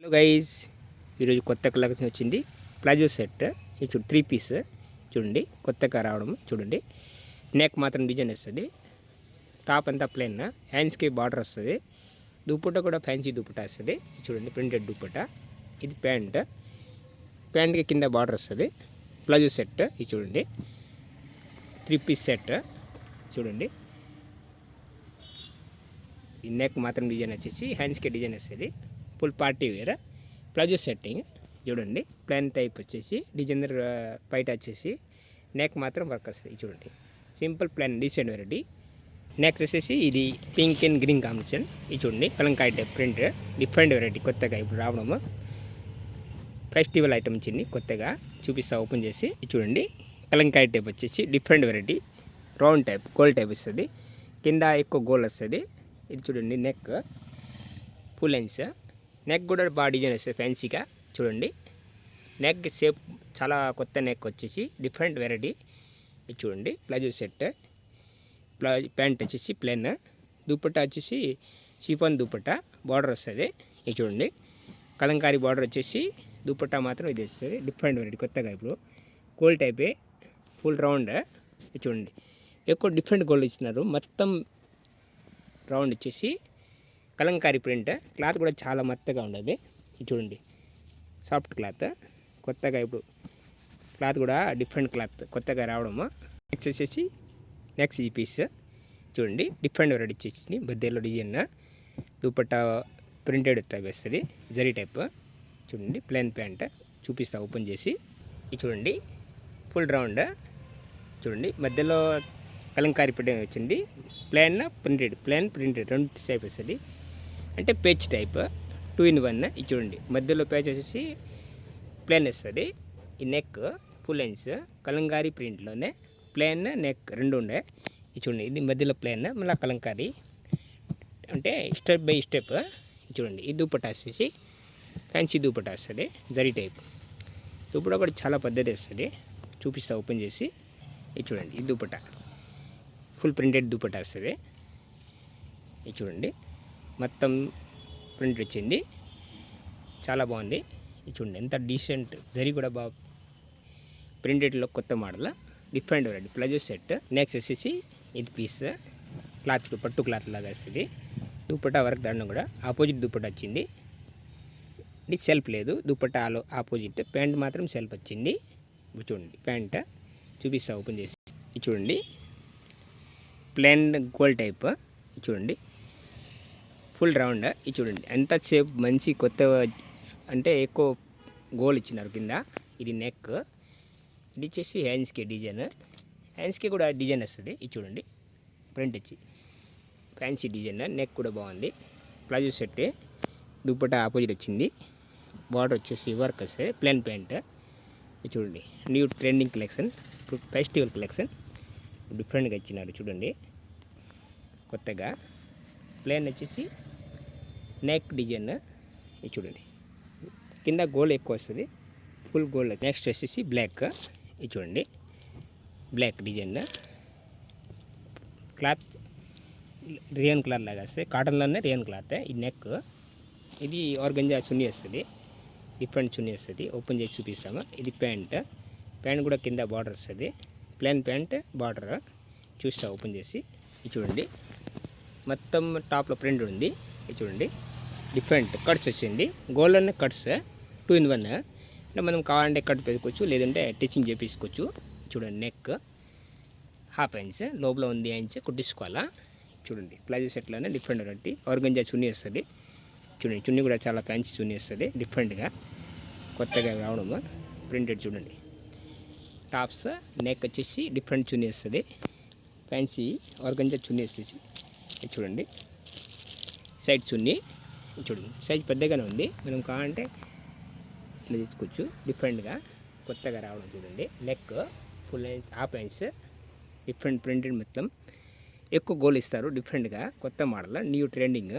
Hello guys, ఈరోజు కొత్త collection వచ్చింది. ప్లాజో సెట్ ఇది చూడు, 3 పీస్ చూడండి. కొత్తగా రావడం చూడండి. నెక్ మాత్రం డిజైన్ వస్తుంది. టాప్ అంతా ప్లెయిన్, హ్యాండ్స్కి బార్డర్ వస్తుంది. దుప్పట కూడా ఫ్యాన్సీ దుప్పట వస్తుంది చూడండి, ప్రింటెడ్ దుప్పట. ఇది ప్యాంట్కి కింద బార్డర్ వస్తుంది. ప్లాజో సెట్ ఇది చూడండి, 3 పీస్ సెట్ చూడండి. ఈ నెక్ మాత్రం డిజైన్ వచ్చేసి హ్యాండ్స్కి డిజైన్ వస్తుంది. Full party wear palazzo setting చూడండి. ప్లాన్ టైప్ వచ్చేసి డిజైనర్ బయట వచ్చేసి నెక్ మాత్రం వర్క్ వస్తుంది చూడండి. Simple plain decent variety. Next వచ్చేసి ఇది పింక్ అండ్ గ్రీన్ కాంబినేషన్ ఇది చూడండి. కలంకాయ టైప్ ప్రింట్, డిఫరెంట్ వెరైటీ కొత్తగా ఇప్పుడు రావడము. ఫెస్టివల్ ఐటమ్ వచ్చింది కొత్తగా, చూపిస్తా ఓపెన్ చేసి. ఇది చూడండి, కలంకాయ టైప్ వచ్చేసి different variety. Round type gold type వస్తుంది, కింద ఎక్కువ గోల్డ్ వస్తుంది. ఇది చూడండి, నెక్ ఫుల్ లెన్స్. నెక్ కూడా బాగా డిజైన్ వస్తుంది ఫ్యాన్సీగా చూడండి. నెక్ షేప్ చాలా కొత్త నెక్ వచ్చేసి డిఫరెంట్ వెరైటీ. ఇది చూడండి, ప్లాజో సెట్. ప్యాంట్ వచ్చేసి ప్లెయిన్, దుప్పట్టా వచ్చేసి షిఫాన్ దుప్పట్టా, బార్డర్ వస్తుంది. ఇది చూడండి, కలంకారీ బార్డర్ వచ్చేసి దుప్పట్టా మాత్రం ఇది వస్తుంది. డిఫరెంట్ వెరైటీ కొత్తగా ఇప్పుడు గోల్డ్ టైపే, ఫుల్ రౌండ్. ఇది చూడండి, ఎక్కువ డిఫరెంట్ గోల్డ్ ఇచ్చినారు. మొత్తం రౌండ్ వచ్చేసి కలంకారీ ప్రింట్. క్లాత్ కూడా చాలా మెత్తగా ఉండదు. ఇది చూడండి, సాఫ్ట్ క్లాత్. కొత్తగా ఇప్పుడు క్లాత్ కూడా డిఫరెంట్ క్లాత్ కొత్తగా రావడము. నెక్స్ట్ వచ్చేసి నెక్స్ట్ ఈ పీస్ చూడండి, డిఫరెంట్ వెరైటీ వచ్చేసి బద్దెల్లో డిజైన్. దుపట్టా ప్రింటెడ్ టైప్ వస్తుంది, జరీ టైప్ చూడండి. ప్లెయిన్ ప్యాంట్ చూపిస్తా ఓపెన్ చేసి. ఇది చూడండి, ఫుల్ రౌండ్ చూడండి. మధ్యలో కలంకారీ ప్రింట్ వచ్చింది. ప్లెయిన్ ప్రింటెడ్ రెండు టైప్ వస్తుంది. అంటే పేజ్ టైప్ 2 in 1. ఇది చూడండి, మధ్యలో పేజ్ వచ్చేసి ప్లెయిన్ వస్తుంది. ఈ నెక్ ఫుల్ లెన్స్ కలంకారీ ప్రింట్లోనే ప్లెయిన్ నెక్ రెండు ఉండే. ఇది చూడండి, ఇది మధ్యలో ప్లెయిన్ మళ్ళీ కలంకారీ, అంటే స్టెప్ బై స్టెప్. చూడండి, ఈ దుపట్టా వచ్చేసి ఫ్యాన్సీ దుపట్టా వస్తుంది, జరీ టైప్. దుపట్టా కూడా చాలా పద్ధతి వస్తుంది, చూపిస్తా ఓపెన్ చేసి. ఇది చూడండి, ఈ దుపట్టా ఫుల్ ప్రింటెడ్ దుపట్టా వస్తుంది. ఇది చూడండి, మొత్తం ప్రింట్ వచ్చింది, చాలా బాగుంది. ఇది చూడండి, ఎంత డీసెంట్. జరీ కూడా బాగా ప్రింటెడ్లో కొత్త model, different variety palazzo set. Next వచ్చేసి ఇది పీస్ క్లాత్, పట్టు క్లాత్ లాగా వస్తుంది. దుపట్టా వర్క్ దండం కూడా ఆపోజిట్ దుపట్టా వచ్చింది. ఇది సెల్ఫ్ లేదు, దుపట్టా ఆపోజిట్. ప్యాంట్ మాత్రం సెల్ఫ్ వచ్చింది. ఇప్పుడు చూడండి, ప్యాంట్ చూపిస్తా ఓపెన్ చేసి. ఇది చూడండి, ప్లెయిన్ గోల్డ్ టైప్. చూడండి, ఫుల్ రౌండ్. ఇది చూడండి, ఎంత సేపు మంచి కొత్త, అంటే ఎక్కువ గోల్ ఇచ్చినారు కింద. ఇది నెక్. ఇది వచ్చేసి హ్యాండ్స్కి డిజైన్, హ్యాండ్స్కి కూడా డిజైన్ వస్తుంది. ఇది చూడండి, ప్రింట్ వచ్చి ఫ్యాన్సీ డిజైన్. నెక్ కూడా బాగుంది. ప్లాజో సెట్, దుపట్టా ఆపోజిట్ వచ్చింది. బార్డర్ వచ్చేసి వర్క్ వస్తుంది. Plain pant. ఇది చూడండి, న్యూ ట్రెండింగ్ కలెక్షన్, ఇప్పుడు ఫెస్టివల్ కలెక్షన్ డిఫరెంట్గా ఇచ్చినారు చూడండి కొత్తగా. ప్లెయిన్ వచ్చేసి నెక్ డిజైన్. ఇది చూడండి, కింద గోల్డ్ ఎక్కువ వస్తుంది, ఫుల్ గోల్డ్. నెక్స్ట్ వచ్చేసి బ్లాక్. ఇది చూడండి, బ్లాక్ డిజైన్. క్లాత్ రియన్ క్లాత్ లాగా వస్తుంది, కాటన్లోనే రియన్ క్లాత్. ఈ నెక్ ఇది ఆర్గంజా చున్నీ వస్తుంది, డిఫరెంట్ చున్నీ వస్తుంది. ఓపెన్ చేసి చూపిస్తాము. ఇది ప్యాంట్ కూడా కింద బార్డర్ వస్తుంది. ప్లెయిన్ ప్యాంట్ బార్డర్ చూస్తా ఓపెన్ చేసి. ఇది చూడండి, మొత్తం టాప్లో ప్రింట్ ఉంది. ఇది చూడండి, డిఫరెంట్ కట్స్ వచ్చింది. గోల్డ్లోనే కట్స్ 2 in 1. అంటే మనం కావాలంటే కట్ పెట్టుకోవచ్చు, లేదంటే టిచ్చింగ్ చేపించుకోవచ్చు. చూడండి, నెక్ హాఫ్ ఇంచ్ లోపల ఉంది, ఇంచ్ కుట్టించుకోవాలా. చూడండి, ప్లాజో సెట్లోనే డిఫరెంట్ వెరైటీ. ఆర్గంజా చున్నీ వస్తుంది. చూడండి, చున్నీ కూడా చాలా ఫ్యాన్సీ చున్నీ వస్తుంది, డిఫరెంట్గా కొత్తగా రావడము. ప్రింటెడ్ చూడండి, టాప్స్. నెక్ వచ్చేసి డిఫరెంట్ చున్నీ వస్తుంది, ఫ్యాన్సీ ఆర్గంజా చున్నీ వచ్చేసి. చూడండి, సైడ్ చున్నీ. చూడండి, సైజ్ పెద్దగానే ఉంది, మనం కావాలంటే ఇట్లా తీసుకోవచ్చు. డిఫరెంట్గా కొత్తగా రావడం చూడండి. Neck full lens, half inch, different printed. మొత్తం ఎక్కువ గోల్ ఇస్తారు, డిఫరెంట్గా కొత్త మోడల్, న్యూ ట్రెండింగ్.